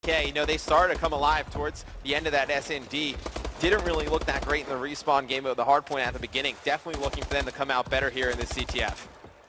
Okay, you know, they started to come alive towards the end of that SND. Didn't really look that great in the respawn game of the hard point at the beginning. Definitely looking for them to come out better here in this CTF.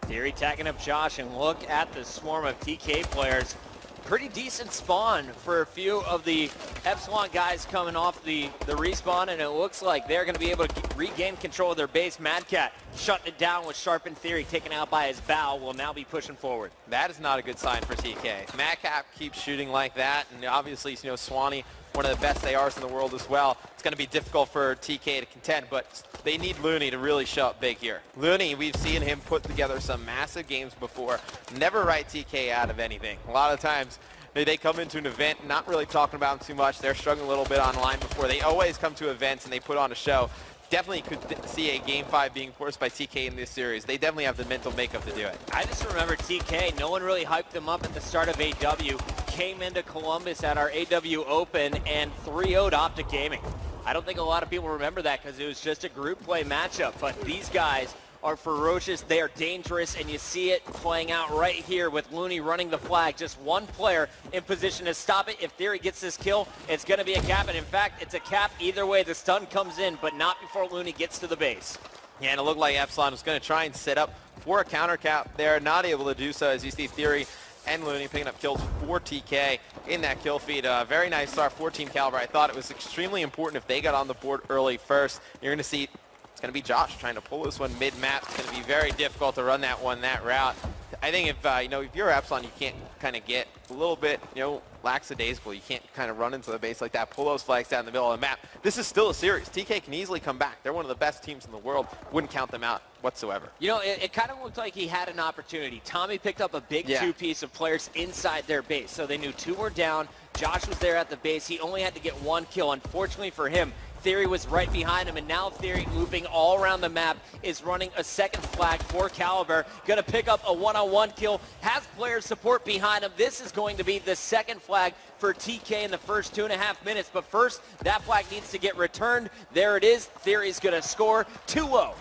Theory tagging up Josh, and look at the swarm of TK players. Pretty decent spawn for a few of the Epsilon guys coming off the respawn, and it looks like they're going to be able to regain control of their base. Madcat shutting it down with Sharpened Theory, taken out by his bow, will now be pushing forward. That is not a good sign for TK. Madcat keeps shooting like that, and obviously, you know, Swanee, one of the best ARs in the world as well. It's going to be difficult for TK to contend, but they need Looney to really show up big here. Looney, we've seen him put together some massive games before. Never write TK out of anything. A lot of times, they come into an event not really talking about them too much. They're struggling a little bit online before. They always come to events and they put on a show. Definitely could see a Game 5 being forced by TK in this series. They definitely have the mental makeup to do it. I just remember TK, no one really hyped them up at the start of AW. Came into Columbus at our AW Open and 3-0'd Optic Gaming. I don't think a lot of people remember that because it was just a group play matchup, but these guys are ferocious, they are dangerous, and you see it playing out right here with Looney running the flag. Just one player in position to stop it. If Theory gets this kill, it's going to be a cap, and in fact, it's a cap either way. The stun comes in, but not before Looney gets to the base. Yeah, and it looked like Epsilon was going to try and set up for a counter cap there, not able to do so, as you see Theory and Looney picking up kills for TK in that kill feed. Very nice start for Team Kaliber. I thought it was extremely important if they got on the board early first. You're going to see it's going to be Josh trying to pull this one mid-map. It's going to be very difficult to run that one that route. I think if you know, if you're Epsilon, you can't kind of get a little bit, you know, lackadaisical. You can't kind of run into the base like that, pull those flags down the middle of the map. This is still a series. TK can easily come back. They're one of the best teams in the world. Wouldn't count them out whatsoever. You know, it kind of looked like he had an opportunity. Tommy picked up a big two-piece of players inside their base, so they knew two were down. Josh was there at the base. He only had to get one kill. Unfortunately for him, Theory was right behind him, and now Theory, moving all around the map, is running a second flag for Kaliber. Going to pick up a one-on-one kill, has player support behind him. This is going to be the second flag for TK in the first 2.5 minutes, but first, that flag needs to get returned. There it is. Theory's going to score 2-0.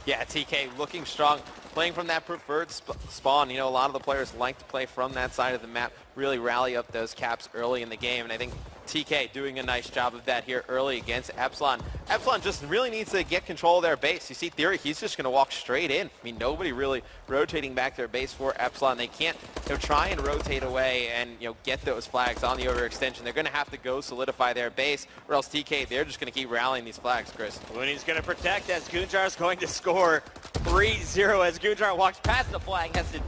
Yeah, TK looking strong, playing from that preferred spawn. You know, a lot of the players like to play from that side of the map, really rally up those caps early in the game, and I think TK doing a nice job of that here early against Epsilon. Epsilon just really needs to get control of their base. You see Theory, he's just going to walk straight in. I mean, nobody really rotating back their base for Epsilon. They can't, you know, try and rotate away and, you know, get those flags on the overextension. They're going to have to go solidify their base, or else TK, they're just going to keep rallying these flags, Chris. Looney's going to protect as Gunjar's going to score 3-0 as Gunjar walks past the flag, has to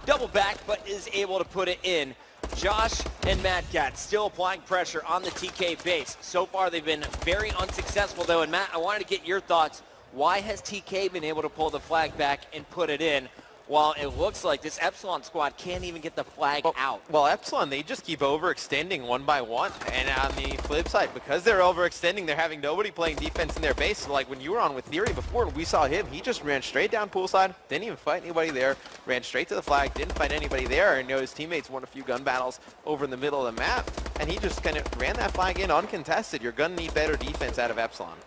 double back, but is able to put it in. Josh and Madcat still applying pressure on the TK base. So far, they've been very unsuccessful, though. And Matt, I wanted to get your thoughts. Why has TK been able to pull the flag back and put it in, while it looks like this Epsilon squad can't even get the flag out? Well, Epsilon, they just keep overextending one by one. And on the flip side, because they're overextending, they're having nobody playing defense in their base. So like when you were on with Theory before, we saw him. He just ran straight down poolside, didn't even fight anybody there, ran straight to the flag, didn't fight anybody there. And you know, his teammates won a few gun battles over in the middle of the map. And he just kind of ran that flag in uncontested. You're going to need better defense out of Epsilon.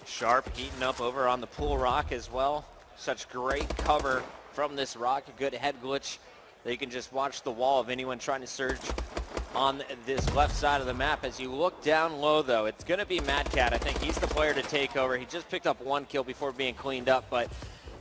Sharp heating up over on the pool rock as well. Such great cover from this rock, a good head glitch. They can just watch the wall of anyone trying to surge on this left side of the map. As you look down low, though, it's going to be Madcat. I think he's the player to take over. He just picked up one kill before being cleaned up, but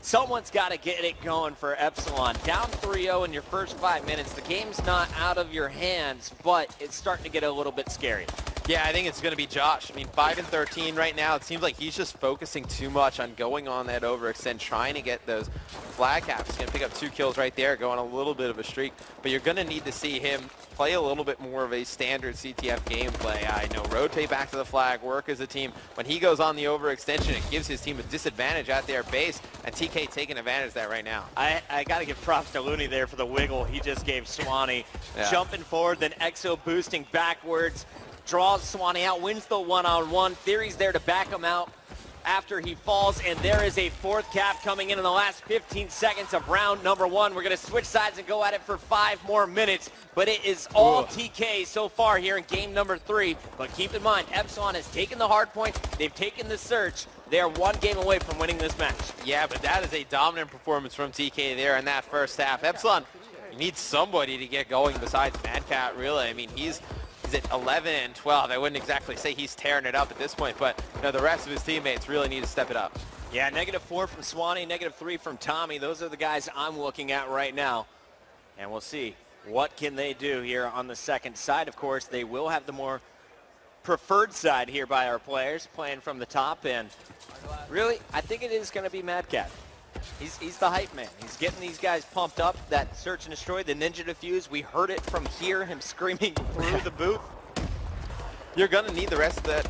someone's got to get it going for Epsilon. Down 3-0 in your first 5 minutes. The game's not out of your hands, but it's starting to get a little bit scary. Yeah, I think it's going to be Josh. I mean, 5-13 right now. It seems like he's just focusing too much on going on that overextend, trying to get those flag caps. He's going to pick up 2 kills right there, go on a little bit of a streak. But you're going to need to see him play a little bit more of a standard CTF gameplay. I know, rotate back to the flag, work as a team. When he goes on the overextension, it gives his team a disadvantage at their base, and TK taking advantage of that right now. I got to give props to Looney there for the wiggle he just gave Swanee. Jumping forward, then Exo boosting backwards. Draws Swanee out, wins the one-on-one. Theory's there to back him out after he falls, and there is a fourth cap coming in the last 15 seconds of round number 1. We're going to switch sides and go at it for 5 more minutes, but it is all TK so far here in game number 3. But keep in mind, Epsilon has taken the hard point. They've taken the search. They are 1 game away from winning this match. Yeah, but that is a dominant performance from TK there in that first half. Epsilon needs somebody to get going besides Madcat, really. I mean, he's is it 11 and 12? I wouldn't exactly say he's tearing it up at this point, but the rest of his teammates really need to step it up. Yeah, -4 from Swanee, -3 from Tommy. Those are the guys I'm looking at right now. And we'll see what can they do here on the second side. Of course, they will have the more preferred side here by our players playing from the top. And really, I think it is going to be Mad Cat. He's the hype man. He's getting these guys pumped up. That search and destroy, the ninja defuse, we heard it from here, him screaming through the booth. You're going to need the rest of that,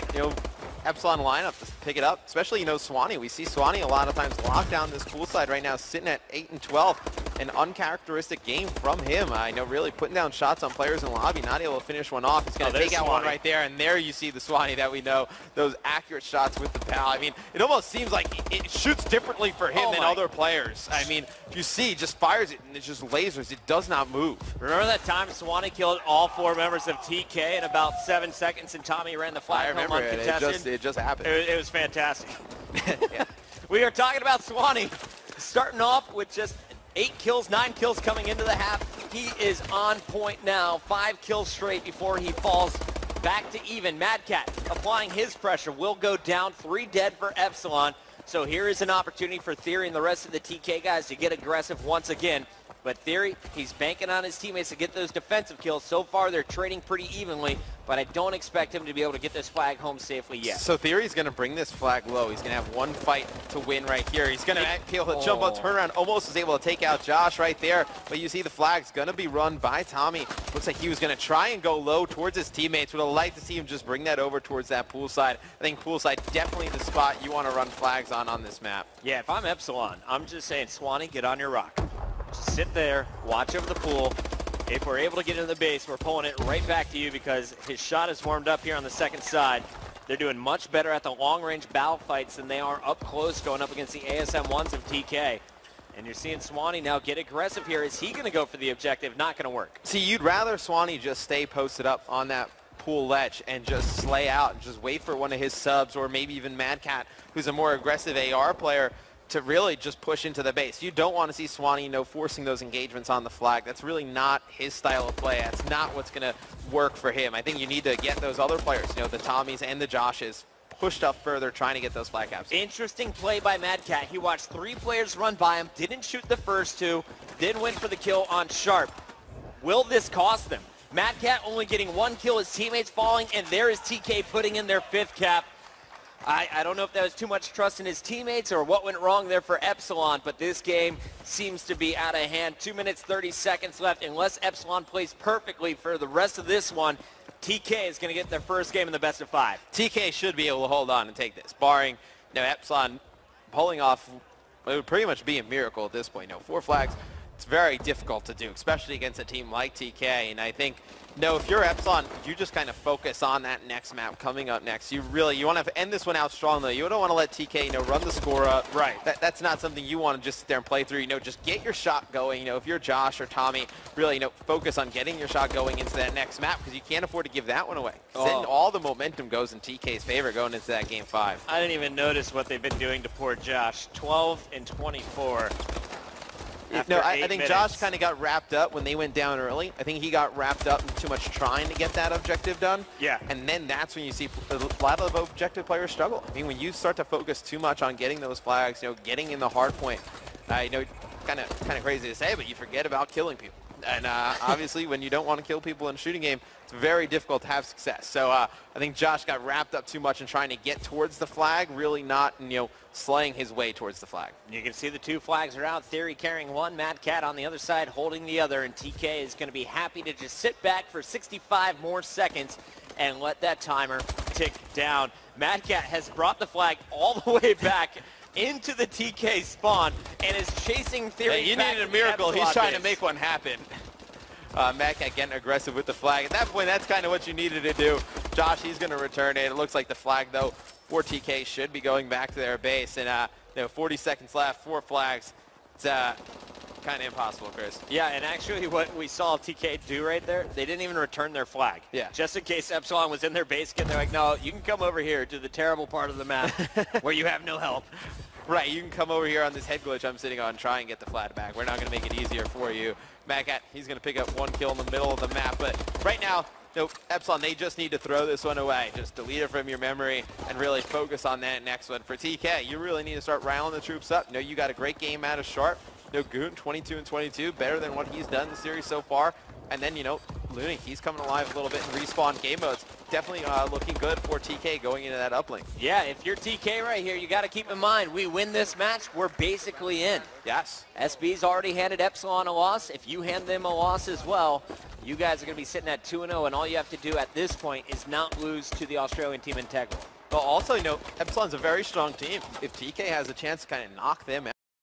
Epsilon lineup to pick it up, especially, Swanee. We see Swanee a lot of times lock down this pool side right now, sitting at 8 and 12. An uncharacteristic game from him. Really putting down shots on players in the lobby, not able to finish one off. He's going to take out one right there, and there you see the Swanee that we know, those accurate shots with the PAL. I mean, it almost seems like it shoots differently for him than other players. I mean, you see, he just fires it, and it's just lasers. It does not move. Remember that time Swanee killed all 4 members of TK in about 7 seconds, and Tommy ran the flag home uncontested? It just happened. It was fantastic. Yeah. We are talking about Swanee starting off with just 8 kills, 9 kills coming into the half. He is on point now. 5 kills straight before he falls back to even. Mad Cat applying his pressure will go down. 3 dead for Epsilon. So here is an opportunity for Theory and the rest of the TK guys to get aggressive once again. But Theory, he's banking on his teammates to get those defensive kills. So far, they're trading pretty evenly, but I don't expect him to be able to get this flag home safely yet. So Theory's going to bring this flag low. He's going to have one fight to win right here. He's going to be able to jump on, turn around, almost was able to take out Josh right there. But you see the flag's going to be run by Tommy. Looks like he was going to try and go low towards his teammates. Would have liked to see him just bring that over towards that pool side. I think pool side definitely the spot you want to run flags on this map. Yeah, if I'm Epsilon, I'm just saying, Swanee, get on your rock. Just sit there, watch over the pool. If we're able to get into the base, we're pulling it right back to you because his shot is warmed up here on the second side. They're doing much better at the long-range battle fights than they are up close going up against the ASM-1s of TK. And you're seeing Swanee now get aggressive here. Is he going to go for the objective? Not going to work. See, you'd rather Swanee just stay posted up on that pool ledge and just slay out and just wait for one of his subs or maybe even Mad Cat, who's a more aggressive AR player, to really just push into the base. You don't want to see Swanee, forcing those engagements on the flag. That's really not his style of play. That's not what's going to work for him. I think you need to get those other players, the Tommies and the Joshes, pushed up further, trying to get those flag caps. Interesting play by Mad Cat. He watched 3 players run by him, didn't shoot the first 2, then went for the kill on Sharp. Will this cost them? Mad Cat only getting 1 kill, his teammates falling, and there is TK putting in their 5th cap. I don't know if that was too much trust in his teammates or what went wrong there for Epsilon, but this game seems to be out of hand. 2 minutes, 30 seconds left. Unless Epsilon plays perfectly for the rest of this one, TK is going to get their first game in the best of 5. TK should be able to hold on and take this, barring Epsilon pulling off. It would pretty much be a miracle at this point. 4 flags, it's very difficult to do, especially against a team like TK. And I think, if you're Epsilon, you just kind of focus on that next map coming up next. You want to end this one out strong, though. You don't want to let TK, run the score up. Right. That's not something you want to just sit there and play through. Just get your shot going. If you're Josh or Tommy, really, focus on getting your shot going into that next map because you can't afford to give that one away. Then all the momentum goes in TK's favor going into that game 5. I didn't even notice what they've been doing to poor Josh. 12 and 24. I think Josh kind of got wrapped up when they went down early. I think he got wrapped up in too much trying to get that objective done. Yeah. And then that's when you see a lot of objective players struggle. I mean, when you start to focus too much on getting those flags, getting in the hard point, kind of crazy to say, but you forget about killing people. And obviously, when you don't want to kill people in a shooting game, it's very difficult to have success. So I think Josh got wrapped up too much in trying to get towards the flag, really not, slaying his way towards the flag. You can see the 2 flags are out. Theory carrying 1, Mad Cat on the other side holding the other, and TK is going to be happy to just sit back for 65 more seconds and let that timer tick down. Mad Cat has brought the flag all the way back into the TK spawn and is chasing Theory. You needed a miracle. He's trying to make one happen. Mad Cat getting aggressive with the flag. At that point, that's kind of what you needed to do. Josh, he's going to return it. It looks like the flag, though, for TK should be going back to their base. And 40 seconds left, 4 flags. It's kind of impossible, Chris. Yeah, and actually what we saw TK do right there, they didn't even return their flag. Yeah. Just in case Epsilon was in their base, they're like, no, you can come over here to the terrible part of the map where you have no help. Right, you can come over here on this head glitch I'm sitting on and try and get the flag back. We're not going to make it easier for you. Mad Cat, he's going to pick up 1 kill in the middle of the map, but right now, Nope, Epsilon, they just need to throw this one away. Just delete it from your memory and really focus on that next one. For TK, you really need to start riling the troops up. No, you got a great game out of Sharp. No, Goon, 22 and 22, better than what he's done in the series so far. And then, you know, Looney, he's coming alive a little bit in respawn game modes. Definitely looking good for TK going into that uplink. Yeah, if you're TK right here, you got to keep in mind, we win this match, we're basically in. Yes. SB's already handed Epsilon a loss. If you hand them a loss as well, you guys are going to be sitting at 2-0, and all you have to do at this point is not lose to the Australian team Integral. But also, you know, Epsilon's a very strong team. If TK has a chance to kind of knock them